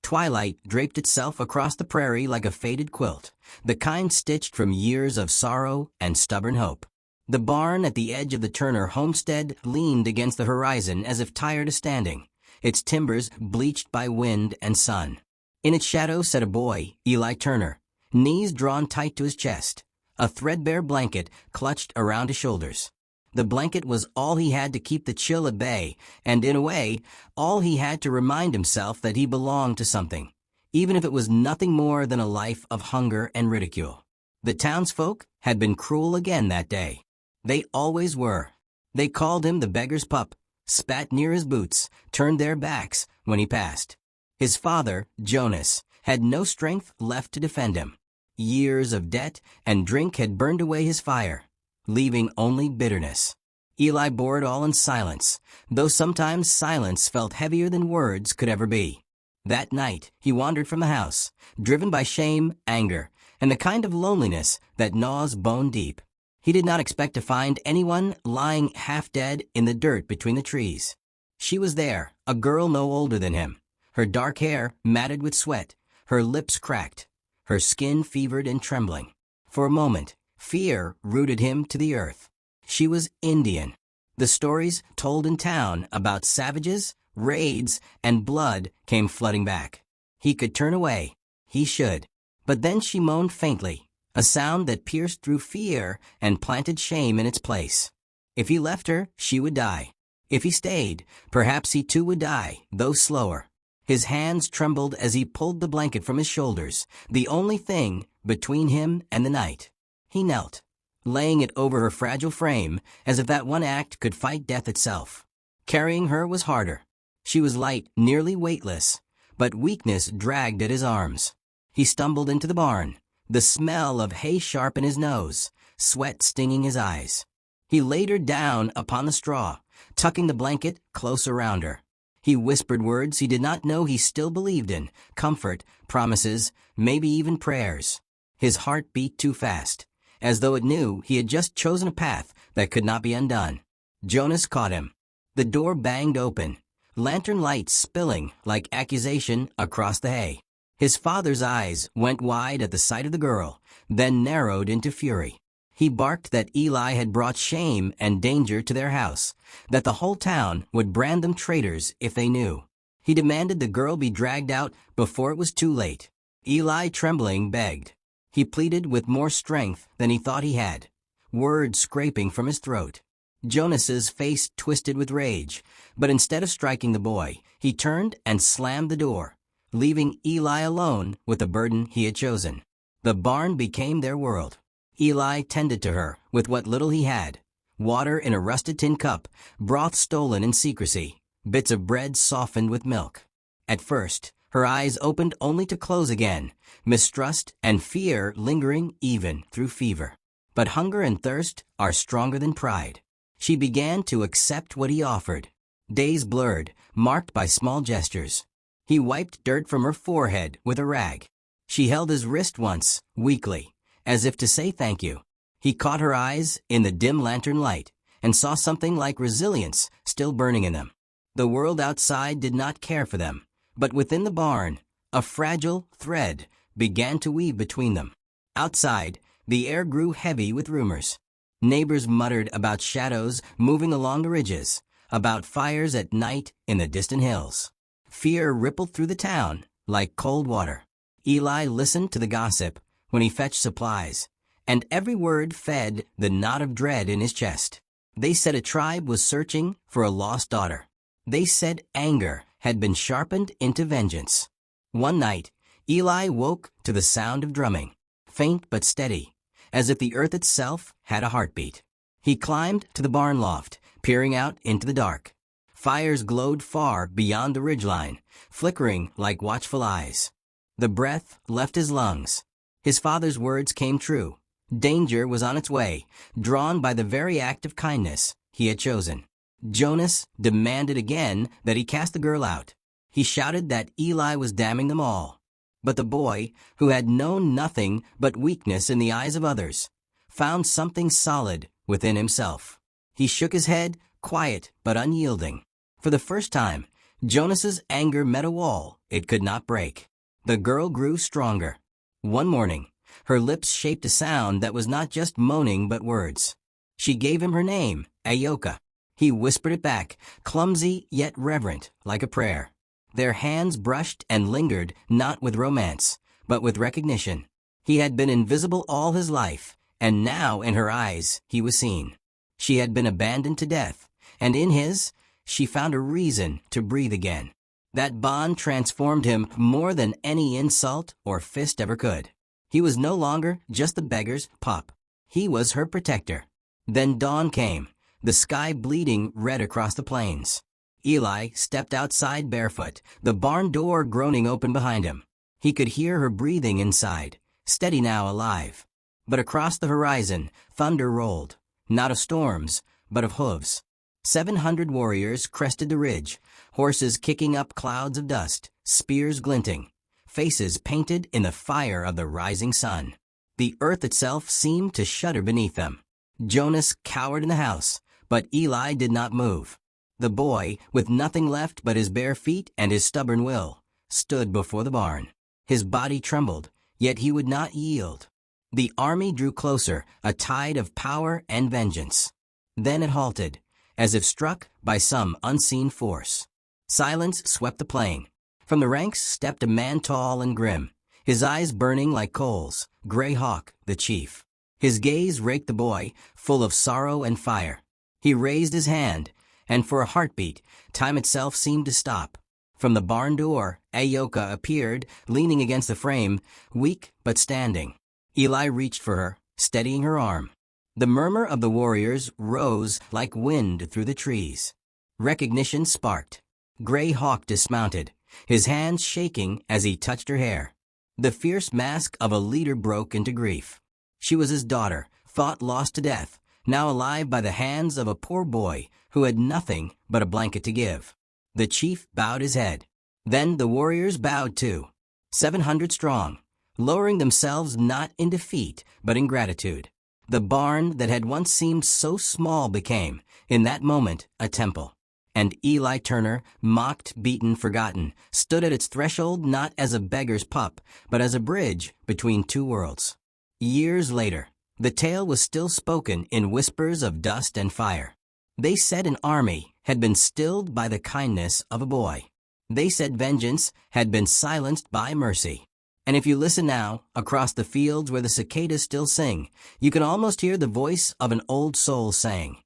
Twilight draped itself across the prairie like a faded quilt, the kind stitched from years of sorrow and stubborn hope. The barn at the edge of the Turner homestead leaned against the horizon as if tired of standing, its timbers bleached by wind and sun. In its shadow sat a boy, Eli Turner, knees drawn tight to his chest, a threadbare blanket clutched around his shoulders. The blanket was all he had to keep the chill at bay, and in a way, all he had to remind himself that he belonged to something, even if it was nothing more than a life of hunger and ridicule. The townsfolk had been cruel again that day. They always were. They called him the beggar's pup, spat near his boots, turned their backs when he passed. His father, Jonas, had no strength left to defend him. Years of debt and drink had burned away his fire, leaving only bitterness. Eli bore it all in silence, though sometimes silence felt heavier than words could ever be. That night, he wandered from the house, driven by shame, anger, and the kind of loneliness that gnaws bone deep. He did not expect to find anyone lying half dead in the dirt between the trees. She was there, a girl no older than him, her dark hair matted with sweat, her lips cracked, her skin fevered and trembling. For a moment, fear rooted him to the earth. She was Indian. The stories told in town about savages, raids, and blood came flooding back. He could turn away. He should. But then she moaned faintly, a sound that pierced through fear and planted shame in its place. If he left her, she would die. If he stayed, perhaps he too would die, though slower. His hands trembled as he pulled the blanket from his shoulders, the only thing between him and the night. He knelt, laying it over her fragile frame, as if that one act could fight death itself. Carrying her was harder. She was light, nearly weightless, but weakness dragged at his arms. He stumbled into the barn, the smell of hay sharp in his nose, sweat stinging his eyes. He laid her down upon the straw, tucking the blanket close around her. He whispered words he did not know he still believed in, comfort, promises, maybe even prayers. His heart beat too fast, as though it knew he had just chosen a path that could not be undone. Jonas caught him. The door banged open, lantern light spilling like accusation across the hay. His father's eyes went wide at the sight of the girl, then narrowed into fury. He barked that Eli had brought shame and danger to their house, that the whole town would brand them traitors if they knew. He demanded the girl be dragged out before it was too late. Eli, trembling, begged. He pleaded with more strength than he thought he had, words scraping from his throat. Jonas's face twisted with rage, but instead of striking the boy, he turned and slammed the door, leaving Eli alone with the burden he had chosen. The barn became their world. Eli tended to her with what little he had, water in a rusted tin cup, broth stolen in secrecy, bits of bread softened with milk. At first, her eyes opened only to close again, mistrust and fear lingering even through fever. But hunger and thirst are stronger than pride. She began to accept what he offered. Days blurred, marked by small gestures. He wiped dirt from her forehead with a rag. She held his wrist once, weakly, as if to say thank you. He caught her eyes in the dim lantern light and saw something like resilience still burning in them. The world outside did not care for them, but within the barn, a fragile thread began to weave between them. Outside, the air grew heavy with rumors. Neighbors muttered about shadows moving along the ridges, about fires at night in the distant hills. Fear rippled through the town like cold water. Eli listened to the gossip when he fetched supplies, and every word fed the knot of dread in his chest. They said a tribe was searching for a lost daughter. They said anger had been sharpened into vengeance. One night, Eli woke to the sound of drumming, faint but steady, as if the earth itself had a heartbeat. He climbed to the barn loft, peering out into the dark. Fires glowed far beyond the ridgeline, flickering like watchful eyes. The breath left his lungs. His father's words came true. Danger was on its way, drawn by the very act of kindness he had chosen. Jonas demanded again that he cast the girl out. He shouted that Eli was damning them all. But the boy, who had known nothing but weakness in the eyes of others, found something solid within himself. He shook his head, quiet but unyielding. For the first time, Jonas's anger met a wall it could not break. The girl grew stronger. One morning, her lips shaped a sound that was not just moaning but words. She gave him her name, Ayoka. He whispered it back, clumsy yet reverent, like a prayer. Their hands brushed and lingered, not with romance, but with recognition. He had been invisible all his life, and now in her eyes he was seen. She had been abandoned to death, and in his, she found a reason to breathe again. That bond transformed him more than any insult or fist ever could. He was no longer just the beggar's pup. He was her protector. Then dawn came, the sky bleeding red across the plains. Eli stepped outside barefoot, the barn door groaning open behind him. He could hear her breathing inside, steady now, alive. But across the horizon, thunder rolled, not of storms, but of hooves. 700 warriors crested the ridge, horses kicking up clouds of dust, spears glinting, faces painted in the fire of the rising sun. The earth itself seemed to shudder beneath them. Jonas cowered in the house, but Eli did not move. The boy, with nothing left but his bare feet and his stubborn will, stood before the barn. His body trembled, yet he would not yield. The army drew closer, a tide of power and vengeance. Then it halted, as if struck by some unseen force. Silence swept the plain. From the ranks stepped a man tall and grim, his eyes burning like coals, Gray Hawk, the chief. His gaze raked the boy, full of sorrow and fire. He raised his hand, and for a heartbeat, time itself seemed to stop. From the barn door, Ayoka appeared, leaning against the frame, weak but standing. Eli reached for her, steadying her arm. The murmur of the warriors rose like wind through the trees. Recognition sparked. Gray Hawk dismounted, his hands shaking as he touched her hair. The fierce mask of a leader broke into grief. She was his daughter, thought lost to death, now alive by the hands of a poor boy who had nothing but a blanket to give. The chief bowed his head. Then the warriors bowed too, 700 strong, lowering themselves not in defeat but in gratitude. The barn that had once seemed so small became, in that moment, a temple. And Eli Turner, mocked, beaten, forgotten, stood at its threshold not as a beggar's pup, but as a bridge between two worlds. Years later, the tale was still spoken in whispers of dust and fire. They said an army had been stilled by the kindness of a boy. They said vengeance had been silenced by mercy. And if you listen now, across the fields where the cicadas still sing, you can almost hear the voice of an old soul saying,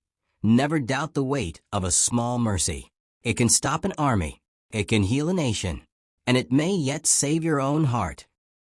"Never doubt the weight of a small mercy. It can stop an army, it can heal a nation, and it may yet save your own heart."